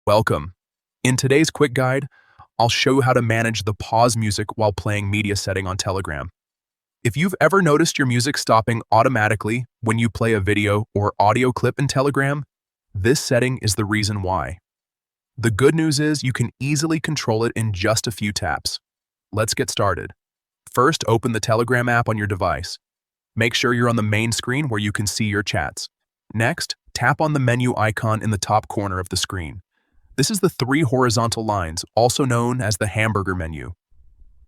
Welcome. In today's quick guide, I'll show you how to manage the pause music while playing media setting on Telegram. If you've ever noticed your music stopping automatically when you play a video or audio clip in Telegram, this setting is the reason why. The good news is you can easily control it in just a few taps. Let's get started. First, open the Telegram app on your device. Make sure you're on the main screen where you can see your chats. Next, tap on the menu icon in the top corner of the screen. This is the three horizontal lines, also known as the hamburger menu.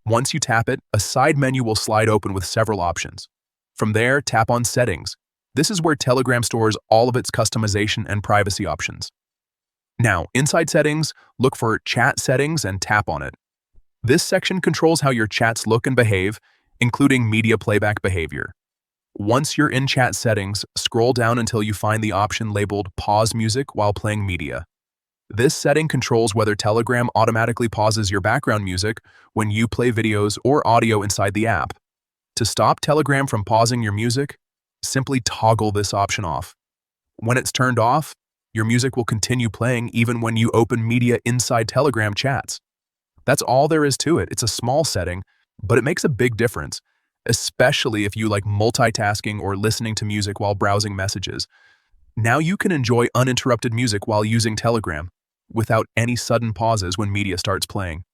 Once you tap it, a side menu will slide open with several options. From there, tap on Settings. This is where Telegram stores all of its customization and privacy options. Now, inside Settings, look for Chat Settings and tap on it. This section controls how your chats look and behave, including media playback behavior. Once you're in Chat Settings, scroll down until you find the option labeled Pause Music while playing media. This setting controls whether Telegram automatically pauses your background music when you play videos or audio inside the app. To stop Telegram from pausing your music, simply toggle this option off. When it's turned off, your music will continue playing even when you open media inside Telegram chats. That's all there is to it. It's a small setting, but it makes a big difference, especially if you like multitasking or listening to music while browsing messages. Now you can enjoy uninterrupted music while using Telegram, without any sudden pauses when media starts playing.